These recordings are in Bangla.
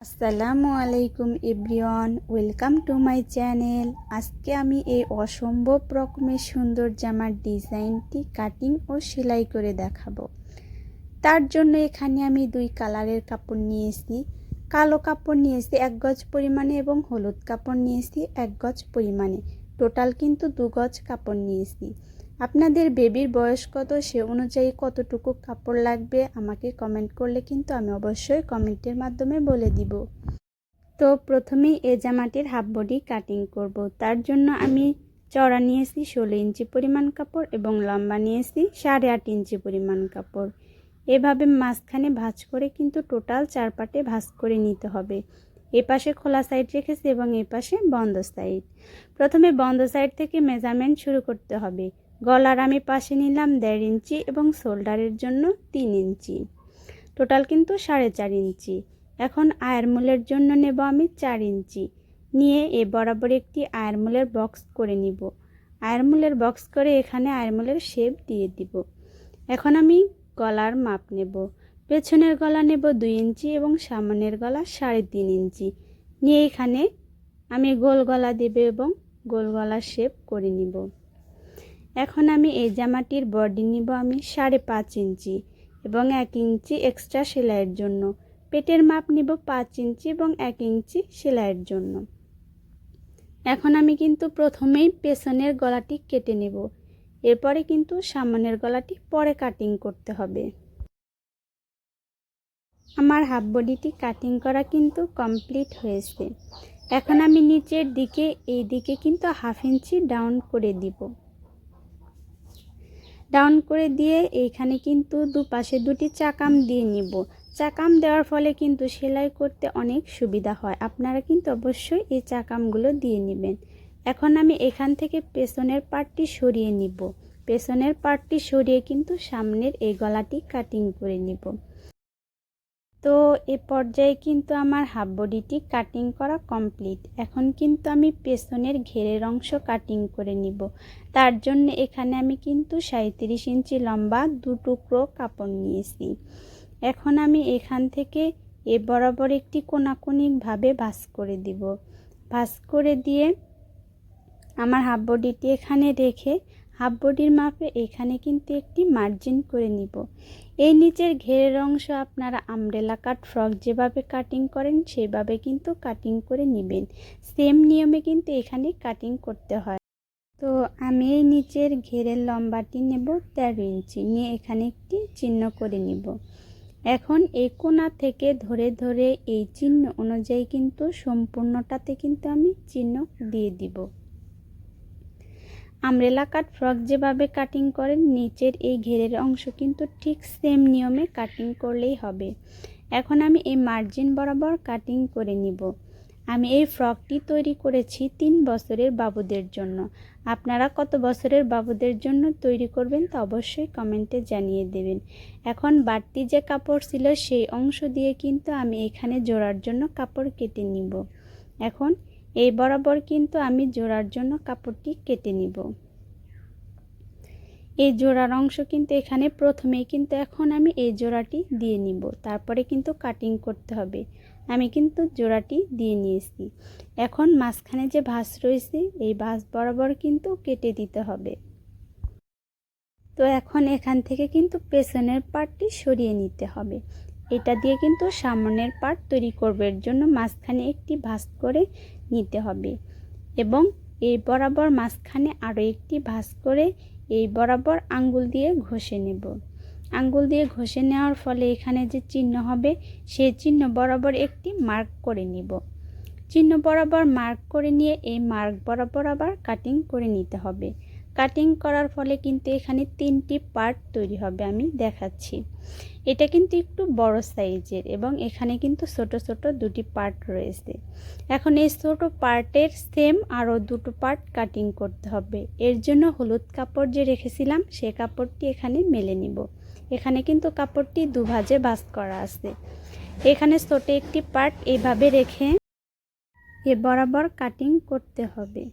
আসসালামু আলাইকুম everyone, welcome to my channel. আজকে আমি এই অসম্ভব রকমের সুন্দর জামার ডিজাইনটি কাটিং ও সেলাই করে দেখাবো। তার জন্য এখানে আমি দুই কালারের কাপড় নিয়েছি। কালো কাপড় নিয়েছি 1 গজ পরিমাণে এবং হলুদ কাপড় নিয়েছি 1 গজ পরিমাণে। টোটাল কিন্তু 2 গজ কাপড় নিয়েছি। আপনাদের বেবির বয়স কত, সে অনুযায়ী কতটুকু কাপড় লাগবে আমাকে কমেন্ট করলে কিন্তু আমি অবশ্যই কমেন্টের মাধ্যমে বলে দিব। তো প্রথমেই এই জামাটির হাফ বডি কাটিং করব। তার জন্য আমি চওড়া নিয়েছি 16 ইঞ্চি পরিমাণ কাপড় এবং লম্বা নিয়েছি 8.5 ইঞ্চি পরিমাণ কাপড়। এভাবে মাঝখানে ভাঁজ করে কিন্তু টোটাল 4 পাটে ভাঁজ করে নিতে হবে। এ পাশে খোলা সাইড রেখেছি এবং এ পাশে বন্ধ সাইড। প্রথমে বন্ধ সাইড থেকে মেজারমেন্ট শুরু করতে হবে। গলার আমি পাশে নিলাম 1.5 ইঞ্চি এবং শোল্ডারের জন্য 3 ইঞ্চি, টোটাল কিন্তু 4.5 ইঞ্চি। এখন আয়ারমোলের জন্য নেব আমি 4 ইঞ্চি নিয়ে এ বরাবর একটি আয়ারমোলের বক্স করে নিব। আয়ারমোলের বক্স করে এখানে আয়ারমোলের শেপ দিয়ে দিব। এখন আমি গলার মাপ নেব। পেছনের গলা নেব 2 ইঞ্চি এবং সামনের গলা 3.5 ইঞ্চি নিয়ে এখানে আমি গোল গলা দেব এবং গোল গলার শেপ করে নিব। এখন আমি এই জামাটির বডি নিব আমি 5.5 ইঞ্চি এবং 1 ইঞ্চি এক্সট্রা সেলাইয়ের জন্য। পেটের মাপ নিব 5 ইঞ্চি এবং 1 ইঞ্চি সেলাইয়ের জন্য। এখন আমি কিন্তু প্রথমেই পেছনের গলাটি কেটে নেব, এরপরে কিন্তু সামনের গলাটি পরে কাটিং করতে হবে। আমার হাফ বডিটি কাটিং করা কিন্তু কমপ্লিট হয়েছে। এখন আমি নিচের দিকে এই দিকে কিন্তু 1/2 ইঞ্চি ডাউন করে দিব। ডাউন করে দিয়ে এইখানে কিন্তু দুপাশে দুটি চাকাম দিয়ে নিব। চাকাম দেওয়ার ফলে কিন্তু সেলাই করতে অনেক সুবিধা হয়। আপনারা কিন্তু অবশ্যই এই চাকামগুলো দিয়ে নেবেন। এখন আমি এখান থেকে পেছনের পার্টটি সরিয়ে নিব। পেছনের পার্টটি সরিয়ে কিন্তু সামনের এই গলাটি কাটিং করে নিব। তো এ পর্যায়ে কিন্তু আমার হাফ বডিটি কাটিং করা কমপ্লিট। এখন কিন্তু আমি পেছনের ঘেরের অংশ কাটিং করে নিব। তার জন্য এখানে আমি কিন্তু 37 ইঞ্চি লম্বা 2 টুকরো কাপড় নিয়েছি। এখন আমি এখান থেকে এ বরাবর একটি কোণাকুণিভাবে ভাঁজ করে দিব। ভাঁজ করে দিয়ে আমার হাফ বডিটি এখানে রেখে হাফ বডির মাপে এখানে কিন্তু একটি মার্জিন করে নিব। এই নিচের ঘেরের অংশ আপনারা আমব্রেলা কাট ফ্রক যেভাবে কাটিং করেন সেভাবে কিন্তু কাটিং করে নেবেন। সেম নিয়মে কিন্তু এখানে কাটিং করতে হয়। তো আমি এই নিচের ঘেরের লম্বাটি নেব 13 ইঞ্চি নিয়ে এখানে একটি চিহ্ন করে নিব। এখন এই কোণা থেকে ধরে ধরে এই চিহ্ন অনুযায়ী কিন্তু সম্পূর্ণটাতে কিন্তু আমি চিহ্ন দিয়ে দিব। আমব্রেলা কাট ফ্রক যেভাবে কাটিং করেন নিচের এই ঘেরের অংশ কিন্তু ঠিক সেম নিয়মে কাটিং করলেই হবে। এখন আমি এই মার্জিন বরাবর কাটিং করে নিব। আমি এই ফ্রকটি তৈরি করেছি 3 বছরের বাবুদের জন্য। আপনারা কত বছরের বাবুদের জন্য তৈরি করবেন তা অবশ্যই কমেন্টে জানিয়ে দেবেন। এখন বাড়তি যে কাপড় ছিল সেই অংশ দিয়ে কিন্তু আমি এখানে জোড়ার জন্য কাপড় কেটে নিব। এখন এই বরাবর কিন্তু আমি জোড়ার জন্য কাপড়টি কেটে নিব। এই জোড়ার অংশ কিন্তু এখানে প্রথমেই কিন্তু এখন আমি এই জোড়াটি দিয়ে নিব, তারপরে কিন্তু কাটিং করতে হবে। আমি কিন্তু জোড়াটি দিয়ে নিয়েছি। এখন মাঝখানে যে ভাঁজ রয়েছে এই ভাঁজ বরাবর কিন্তু কেটে দিতে হবে। তো এখন এখান থেকে কিন্তু পেছনের পার্টটি সরিয়ে নিতে হবে। এটা দিয়ে কিন্তু সামনের পার্ট তৈরি করবে, এর জন্য মাঝখানে একটি ভাঁজ করে নিতে হবে এবং এই বরাবর মাঝখানে আরও একটি ভাঁজ করে এই বরাবর আঙ্গুল দিয়ে ঘষে নেব। আঙ্গুল দিয়ে ঘষে নেওয়ার ফলে এখানে যে চিহ্ন হবে সেই চিহ্ন বরাবর একটি মার্ক করে নিব। চিহ্ন বরাবর মার্ক করে নিয়ে এই মার্ক বরাবর আবার কাটিং করে নিতে হবে। কাটিং করার ফলে কিন্তু এখানে 3টি পার্ট তৈরি হবে, আমি দেখাচ্ছি। এটা কিন্তু একটু বড় সাইজের এবং এখানে কিন্তু ছোট ছোট 2টি পার্ট রয়েছে। এখন এই ছোট পার্টের সেম আরও 2টো পার্ট কাটিং করতে হবে। এর জন্য হলুদ কাপড় যে রেখেছিলাম সে কাপড়টি এখানে মেলে নিব। এখানে কিন্তু কাপড়টি দুভাজে ভাঁজ করা আছে। এখানে ছোট একটি পার্ট এইভাবে রেখে এ বরাবর কাটিং করতে হবে।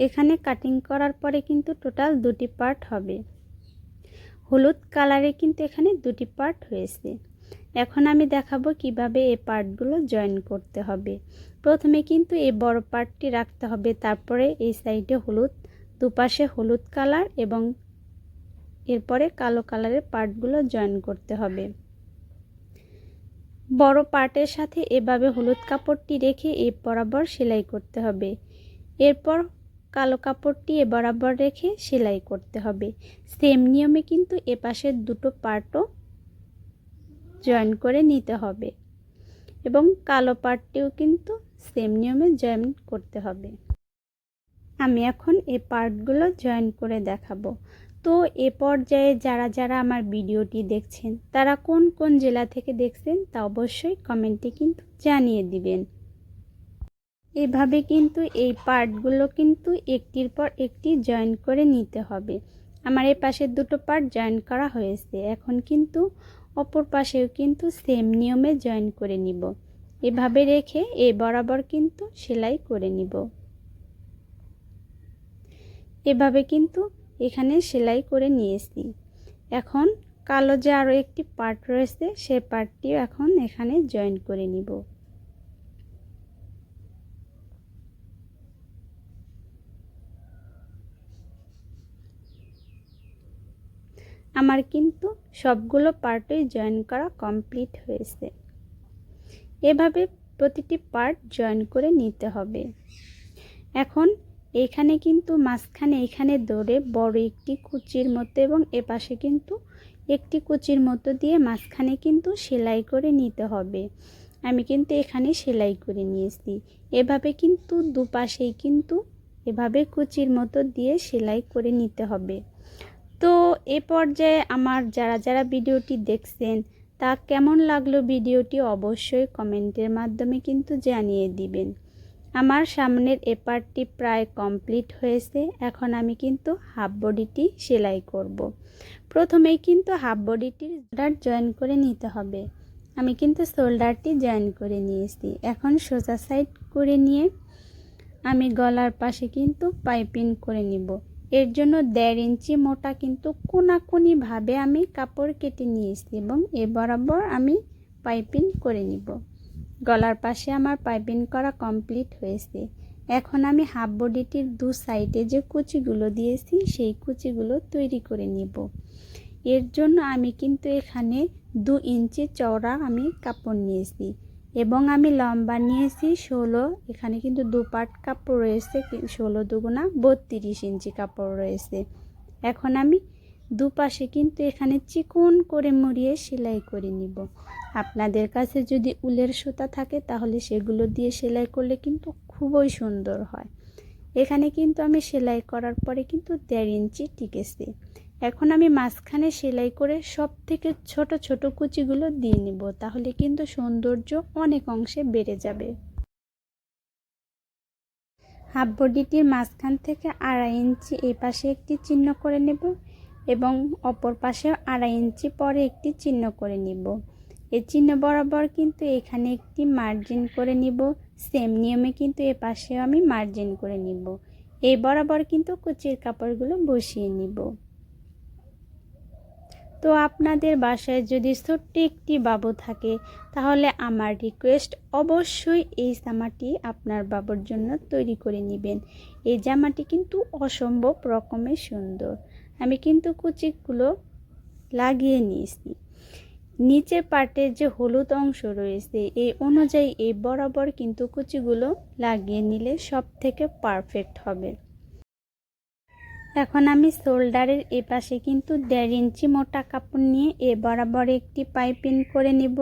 এখানে কাটিং করার পরে কিন্তু টোটাল 2টি পার্ট হবে। হলুদ কালারে কিন্তু এখানে দুটি পার্ট হয়েছে। এখন আমি দেখাবো কিভাবে এই পার্টগুলো জয়েন করতে হবে। প্রথমে কিন্তু এই বড় পার্টটি রাখতে হবে, তারপরে এই সাইডে হলুদ, দুপাশে হলুদ কালার এবং এরপরে কালো কালারের পার্টগুলো জয়েন করতে হবে। বড় পার্টের সাথে এভাবে হলুদ কাপড়টি রেখে এই বরাবর সেলাই করতে হবে। এরপর কালো কাপড়টি এ বরাবর রেখে সেলাই করতে হবে। সেম নিয়মে কিন্তু এ পাশের দুটো পার্টও জয়েন করে নিতে হবে এবং কালো পার্টটিও কিন্তু সেম নিয়মে জয়েন করতে হবে। আমি এখন এই পার্টগুলো জয়েন করে দেখাবো। তো এ পর্যায়ে যারা যারা আমার ভিডিওটি দেখছেন তারা কোন কোন জেলা থেকে দেখছেন তা অবশ্যই কমেন্টে কিন্তু জানিয়ে দিবেন। এভাবে কিন্তু এই পার্টগুলো কিন্তু একটির পর একটি জয়েন করে নিতে হবে। আমার এই পাশের দুটো পার্ট জয়েন করা হয়েছে, এখন কিন্তু অপর পাশেও কিন্তু সেম নিয়মে জয়েন করে নিব। এভাবে রেখে এই বরাবর কিন্তু সেলাই করে নিব। এভাবে কিন্তু এখানে সেলাই করে নিয়েছি। এখন কালো যে আরও একটি পার্ট রয়েছে সেই পার্টটিও এখন এখানে জয়েন করে নিব। আমার কিন্তু সবগুলো পার্টই জয়েন করা কমপ্লিট হয়েছে। এভাবে প্রতিটি পার্ট জয়েন করে নিতে হবে। এখন এইখানে কিন্তু মাঝখানে এইখানে ধরে বড় একটি কুচির মতো এবং এপাশে কিন্তু একটি কুচির মতো দিয়ে মাঝখানে কিন্তু সেলাই করে নিতে হবে। আমি কিন্তু এখানে সেলাই করে নিয়েছি। এভাবে কিন্তু দুপাশেই কিন্তু এভাবে কুচির মতো দিয়ে সেলাই করে নিতে হবে। তো এ পর্যায়ে আমার যারা যারা ভিডিওটি দেখছেন তা কেমন লাগলো ভিডিওটি অবশ্যই কমেন্টের মাধ্যমে কিন্তু জানিয়ে দিবেন। আমার সামনের এ পার্টটি প্রায় কমপ্লিট হয়েছে। এখন আমি কিন্তু হাফ বডিটি সেলাই করব। প্রথমেই কিন্তু হাফ বডিটির শোল্ডার জয়েন করে নিতে হবে। আমি কিন্তু শোল্ডারটি জয়েন করে নিয়েছি। এখন সোজা সাইড করে নিয়ে আমি গলার পাশে কিন্তু পাইপিং করে নিব। এর জন্য 1.5 ইঞ্চি মোটা কিন্তু কোনাকুনিভাবে আমি কাপড় কেটে নিয়েছি এবং এ বরাবর আমি পাইপিং করে নিব। গলার পাশে আমার পাইপিং করা কমপ্লিট হয়েছে। এখন আমি হাফ বডিটির দু সাইডে যে কুচিগুলো দিয়েছি সেই কুচিগুলো তৈরি করে নিব। এর জন্য আমি কিন্তু এখানে 2 ইঞ্চি চওড়া আমি কাপড় নিয়েছি এবং আমি লম্বা নিয়েছি 16। এখানে কিন্তু দু পার্ট কাপড় রয়েছে, 16 দুগুণা 32 ইঞ্চি কাপড় রয়েছে। এখন আমি দুপাশে কিন্তু এখানে চিকন করে মুড়িয়ে সেলাই করে নিব। আপনাদের কাছে যদি উলের সুতা থাকে তাহলে সেগুলো দিয়ে সেলাই করলে কিন্তু খুবই সুন্দর হয়। এখানে কিন্তু আমি সেলাই করার পরে কিন্তু 1.5 ইঞ্চি টিকেছে। এখন আমি মাঝখানে সেলাই করে সব থেকে ছোট ছোট কুচিগুলো দিয়ে নিব, তাহলে কিন্তু সৌন্দর্য অনেক অংশে বেড়ে যাবে। হাফ বডিটির মাঝখান থেকে 2.5 ইঞ্চি এই পাশে একটি চিহ্ন করে নেব এবং অপর পাশে 2.5 ইঞ্চি পরে একটি চিহ্ন করে নিব। এই চিহ্ন বরাবর কিন্তু এখানে একটি মার্জিন করে নিব। সেম নিয়মে কিন্তু এ পাশেও আমি মার্জিন করে নিব। এই বরাবর কিন্তু কুচির কাপড়গুলো বসিয়ে নিব। তো আপনাদের বাসায় যদি ছোট্ট একটি বাবু থাকে তাহলে আমার রিকোয়েস্ট অবশ্যই এই জামাটি আপনার বাবুর জন্য তৈরি করে নেবেন। এই জামাটি কিন্তু অসম্ভব রকমের সুন্দর। আমি কিন্তু কুচিগুলো লাগিয়ে নিয়েছি। নিচের পার্টের যে হলুদ অংশ রয়েছে এই অনুযায়ী এই বরাবর কিন্তু কুচিগুলো লাগিয়ে নিলে সব থেকে পারফেক্ট হবে। এখন আমি শোল্ডারের এপাশে কিন্তু 1.5 ইঞ্চি মোটা কাপড় নিয়ে এ বরাবর একটি পাইপিং করে নিব।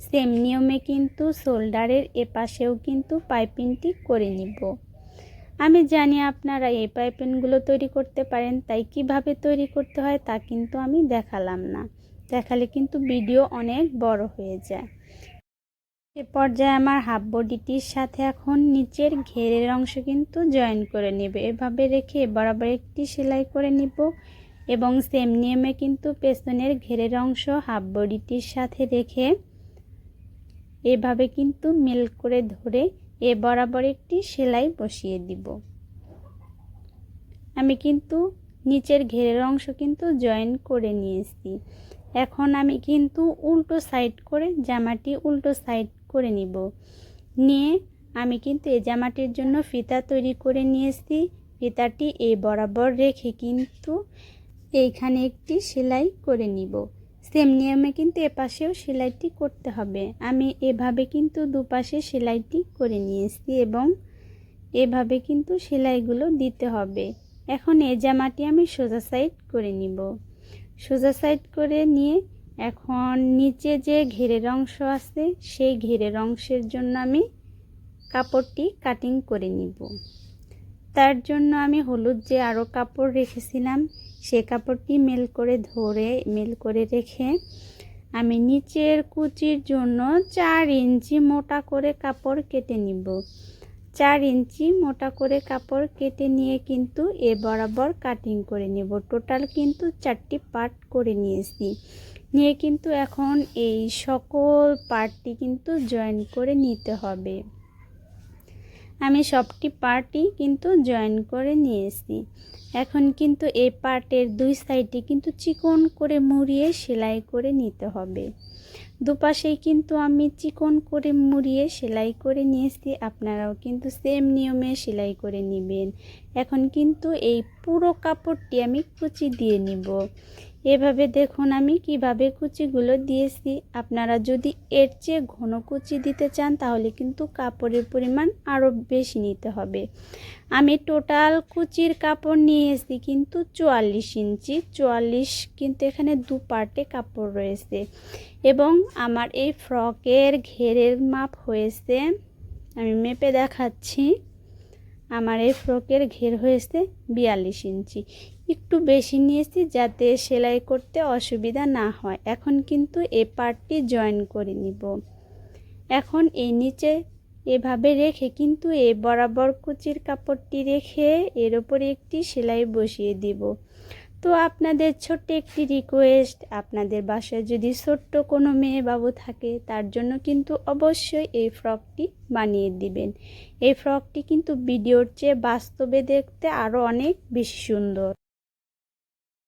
সেম নিয়মে কিন্তু শোল্ডারের এপাশেও কিন্তু পাইপিংটি করে নিব। আমি জানি আপনারা এই পাইপিংগুলো তৈরি করতে পারেন, তাই কিভাবে তৈরি করতে হয় তা কিন্তু আমি দেখালাম না। দেখালে কিন্তু ভিডিও অনেক বড় হয়ে যায়। এ পর্যায়ে আমার হাফ বডিটির সাথে এখন নিচের ঘেরের অংশ কিন্তু জয়েন করে নেবে। এভাবে রেখে বরাবর একটি সেলাই করে নিব এবং সেম নিয়মে কিন্তু পেছনের ঘেরের অংশ হাফ বডিটির সাথে রেখে এভাবে কিন্তু মিল করে ধরে এ বরাবর একটি সেলাই বসিয়ে দিব। আমি কিন্তু নিচের ঘেরের অংশ কিন্তু জয়েন করে নিয়েছি। এখন আমি কিন্তু উল্টো সাইড করে জামাটি উল্টো সাইড করে নিব। নিয়ে আমি কিন্তু এই জামাটির জন্য ফিতা তৈরি করে নিয়েছি। ফিতাটি এই বরাবর রেখে কিন্তু এইখানে একটি সেলাই করে নিব। সেম নিয়মে কিন্তু এপাশেও সেলাইটি করতে হবে। আমি এভাবে কিন্তু দুপাশে সেলাইটি করে নিয়েছি এবং এভাবে কিন্তু সেলাইগুলো দিতে হবে। এখন এই জামাটি আমি সোজা সাইড করে নিব। সোজা সাইড করে নিয়ে এখন নিচে যে ঘেরের অংশ আছে সেই ঘেরের অংশের জন্য আমি কাপড়টি কাটিং করে নিব। তার জন্য আমি হলুদ যে আরও কাপড় রেখেছিলাম সে কাপড়টি মেল করে রেখে আমি নিচের কুচির জন্য 4 ইঞ্চি মোটা করে কাপড় কেটে নিব। 4 ইঞ্চি মোটা করে কাপড় কেটে নিয়ে কিন্তু এ বরাবর কাটিং করে নেব। টোটাল কিন্তু 4টি পার্ট করে নিয়েছি। নিয়ে কিন্তু এখন এই সকল পার্টটি কিন্তু জয়েন করে নিতে হবে। আমি সবটি পার্টই কিন্তু জয়েন করে নিয়েছি। এখন কিন্তু এই পার্টের দুই সাইডে কিন্তু চিকন করে মুড়িয়ে সেলাই করে নিতে হবে। দুপাশেই কিন্তু আমি চিকন করে মুড়িয়ে সেলাই করে নিয়েছি। আপনারাও কিন্তু সেম নিয়মে সেলাই করে নেবেন। এখন কিন্তু এই পুরো কাপড়টি আমি কুচি দিয়ে নিব। এভাবে দেখুন আমি কিভাবে কুচিগুলো দিয়েছি। আপনারা যদি এর চেয়ে ঘন কুচি দিতে চান তাহলে কিন্তু কাপড়ের পরিমাণ আরও বেশি নিতে হবে। আমি টোটাল কুচির কাপড় নিয়েছি কিন্তু 44 ইঞ্চি। 44 কিন্তু এখানে দু পার্টে কাপড় রয়েছে এবং আমার এই ফ্রকের ঘেরের মাপ হয়েছে, আমি মেপে দেখাচ্ছি, আমার এই ফ্রকের ঘের হয়েছে 42 ইঞ্চি। একটু বেশি নিয়েছি যাতে সেলাই করতে অসুবিধা না হয়। এখন কিন্তু এই পার্টটি জয়েন করে নিব। এখন এই নিচে এভাবে রেখে কিন্তু এই বরাবর কুচির কাপড়টি রেখে এর উপরে একটি সেলাই বসিয়ে দিব। তো আপনাদের ছোট্ট একটি রিকোয়েস্ট, আপনাদের বাসায় যদি ছোট্ট কোনো মেয়ে বাবু থাকে তার জন্য কিন্তু অবশ্যই এই ফ্রকটি বানিয়ে দিবেন। এই ফ্রকটি কিন্তু ভিডিওর চেয়ে বাস্তবে দেখতে আরও অনেক বেশি সুন্দর।